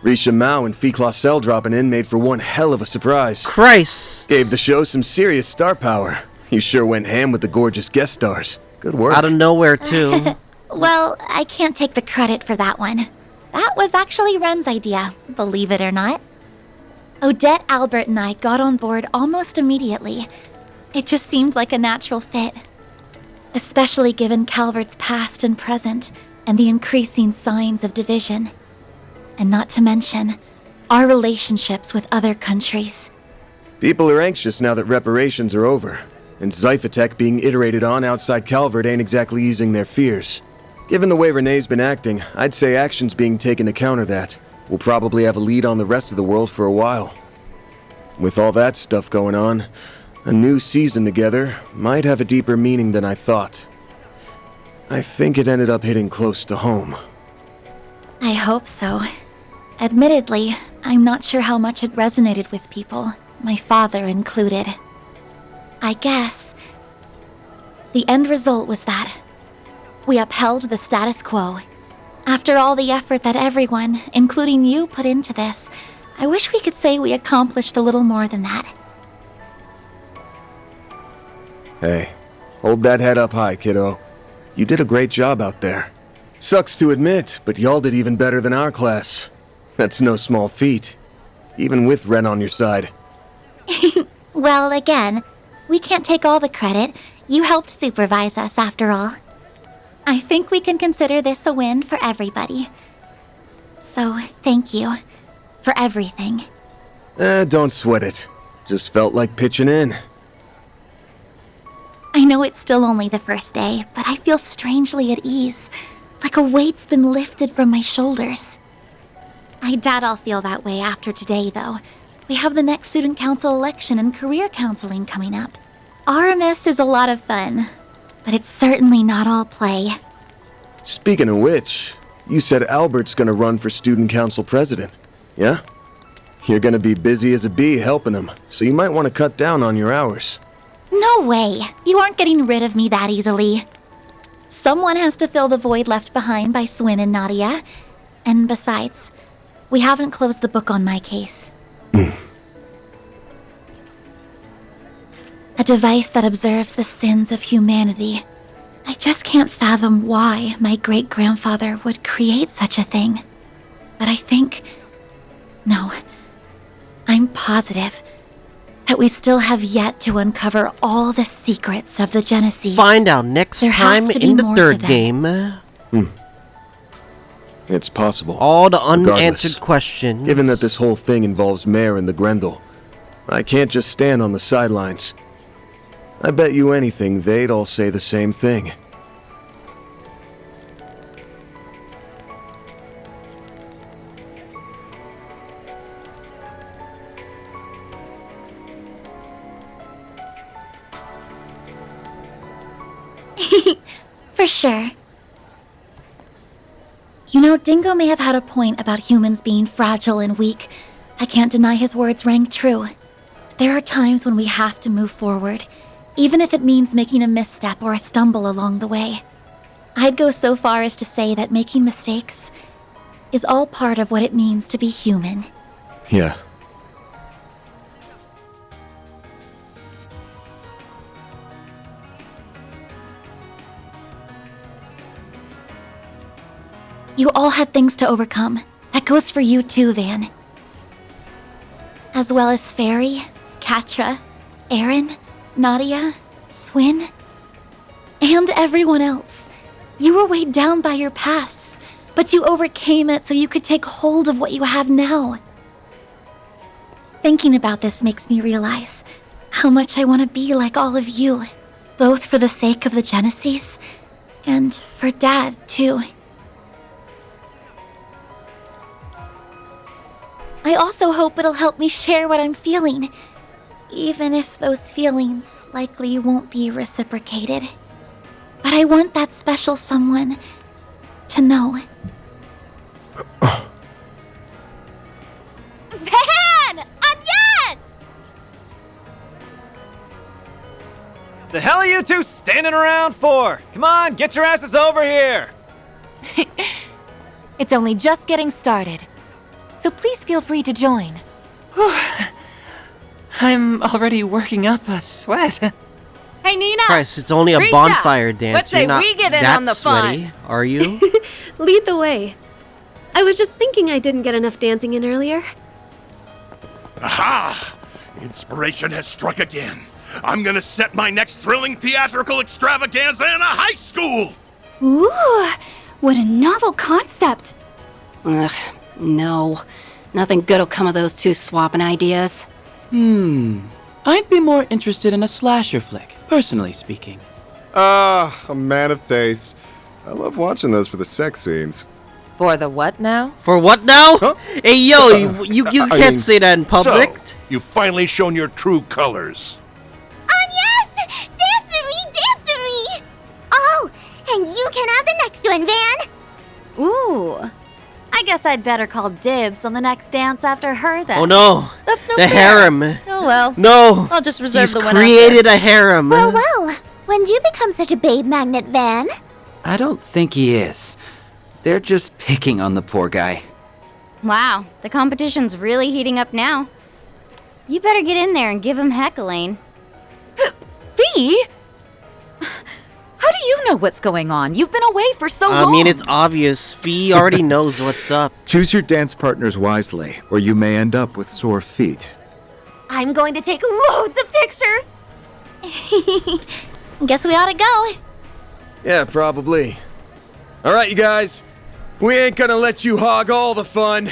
Risha Mao and Ficlaw Cell dropping in made for one hell of a surprise. Christ! Gave the show some serious star power. You sure went ham with the gorgeous guest stars. Good work. Out of nowhere, too. Well, I can't take the credit for that one. That was actually Ren's idea, believe it or not. Odette, Albert, and I got on board almost immediately. It just seemed like a natural fit. Especially given Calvert's past and present, and the increasing signs of division. And not to mention, our relationships with other countries. People are anxious now that reparations are over, and Zyphatech being iterated on outside Calvert ain't exactly easing their fears. Given the way Renee's been acting, I'd say action's being taken to counter that. We'll probably have a lead on the rest of the world for a while. With all that stuff going on, a new season together might have a deeper meaning than I thought. I think it ended up hitting close to home. I hope so. Admittedly, I'm not sure how much it resonated with people, my father included. I guess the end result was that we upheld the status quo. After all the effort that everyone, including you, put into this, I wish we could say we accomplished a little more than that. Hey, hold that head up high, kiddo. You did a great job out there. Sucks to admit, but y'all did even better than our class. That's no small feat, even with Ren on your side. Well, again, we can't take all the credit. You helped supervise us, after all. I think we can consider this a win for everybody. So, thank you for everything. Don't sweat it. Just felt like pitching in. I know it's still only the first day, but I feel strangely at ease. Like a weight's been lifted from my shoulders. I doubt I'll feel that way after today, though. We have the next student council election and career counseling coming up. RMS is a lot of fun, but it's certainly not all play. Speaking of which, you said Albert's gonna run for student council president, yeah? You're gonna be busy as a bee helping him, so you might want to cut down on your hours. No way! You aren't getting rid of me that easily. Someone has to fill the void left behind by Swin and Nadia. And besides, we haven't closed the book on my case. A device that observes the sins of humanity. I just can't fathom why my great-grandfather would create such a thing. But I think... No. I'm positive that we still have yet to uncover all the secrets of the Genesis. Find out next time in the third game. It's possible. All the unanswered Regardless, questions. Given that this whole thing involves Mare and the Grendel, I can't just stand on the sidelines. I bet you anything they'd all say the same thing. For sure. You know, Dingo may have had a point about humans being fragile and weak. I can't deny his words rang true. But there are times when we have to move forward, even if it means making a misstep or a stumble along the way. I'd go so far as to say that making mistakes is all part of what it means to be human. Yeah. You all had things to overcome. That goes for you too, Van. As well as Fairy, Katra, Aaron, Nadia, Swin, and everyone else. You were weighed down by your pasts, but you overcame it so you could take hold of what you have now. Thinking about this makes me realize how much I want to be like all of you, both for the sake of the Genesis and for Dad, too. I also hope it'll help me share what I'm feeling, even if those feelings likely won't be reciprocated. But I want that special someone to know. Van! Yes! The hell are you two standing around for? Come on, get your asses over here! It's only just getting started, so please feel free to join. I'm already working up a sweat. Hey, Nina! Christ, it's only a Risha, bonfire dance. let's say You're not we get in that on the sweaty, fun. are you? Lead the way. I was just thinking I didn't get enough dancing in earlier. Aha! Inspiration has struck again. I'm gonna set my next thrilling theatrical extravaganza in a high school! Ooh, what a novel concept. Ugh, no. Nothing good'll come of those two swapping ideas. I'd be more interested in a slasher flick, personally speaking. Ah, a man of taste. I love watching those for the sex scenes. For the what now? For what now? Huh? Hey, yo, you I can't mean, say that in public. So, you've finally shown your true colors. Yes! Dance to me! Dance to me! Oh, and you can have the next one, Van! Ooh. I guess I'd better call dibs on the next dance after her then. Oh no! That's no the fair. harem. Oh well. No! I'll just reserve He's the one created a harem. Well, when did you become such a babe magnet, Van? I don't think he is. They're just picking on the poor guy. Wow, the competition's really heating up now. You better get in there and give him heck, Elaine. Fee? How do you know what's going on? You've been away for so long. I mean, it's obvious. Fee already knows what's up. Choose your dance partners wisely, or you may end up with sore feet. I'm going to take loads of pictures. Guess we ought to go. Yeah, probably. All right, you guys. We ain't gonna let you hog all the fun.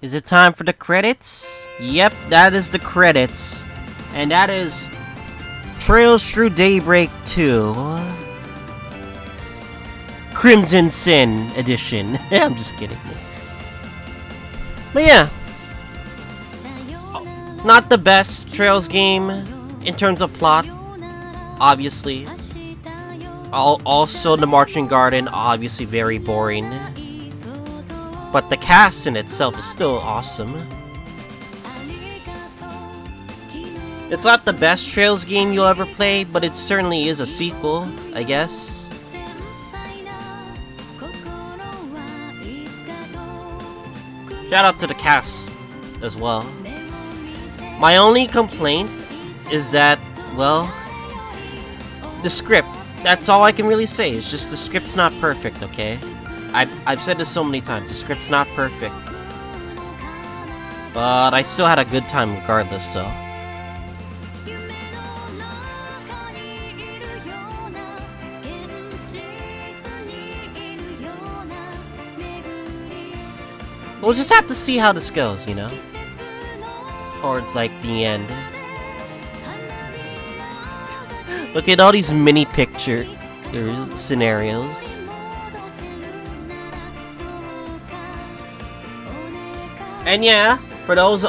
Is it time for the credits? Yep, that is the credits. And that is Trails Through Daybreak 2. Crimson Sin Edition. I'm just kidding. But yeah. Not the best Trails game in terms of plot, obviously. Also, the Marching Garden, obviously very boring. But the cast in itself is still awesome. It's not the best Trails game you'll ever play, but it certainly is a sequel, I guess. Shout out to the cast as well. My only complaint is that, well, the script. That's all I can really say. It's just the script's not perfect, okay? I've said this so many times. The script's not perfect. But I still had a good time regardless, so. We'll just have to see how this goes, you know? Towards, like, the end. Look at all these mini picture scenarios. And yeah, for those...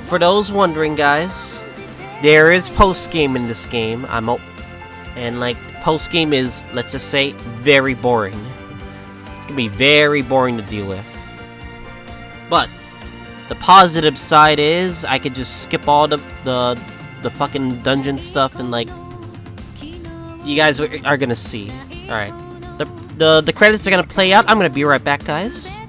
for those wondering, guys, there is post-game in this game. And, like, post-game is, let's just say, very boring. It's gonna be very boring to deal with. But the positive side is I could just skip all the fucking dungeon stuff and, like, you guys are gonna see. Alright. The credits are gonna play out. I'm gonna be right back, guys.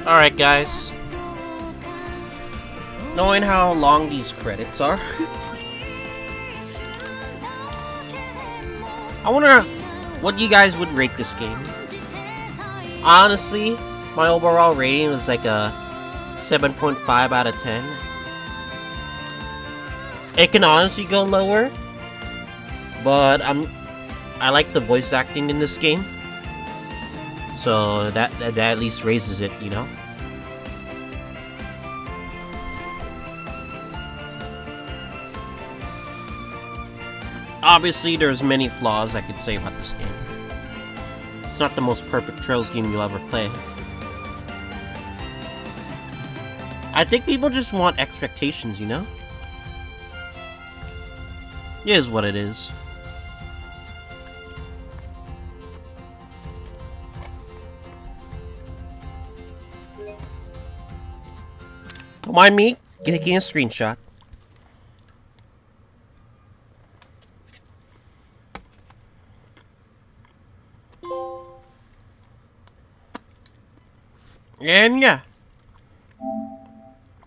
Alright, guys. Knowing how long these credits are, I wonder what you guys would rate this game. Honestly, my overall rating was like a 7.5 out of 10. It can honestly go lower, but I like the voice acting in this game. So that at least raises it, you know? Obviously, there's many flaws I could say about this game. It's not the most perfect Trails game you'll ever play. I think people just want expectations, you know? It is what it is. Don't mind me taking a screenshot. And yeah,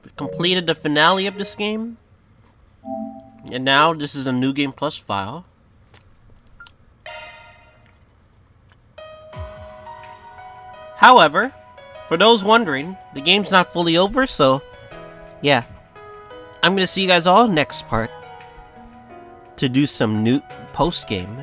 we completed the finale of this game. And now this is a New Game Plus file. However, For those wondering, the game's not fully over, so yeah. I'm gonna see you guys all next part to do some new post-game.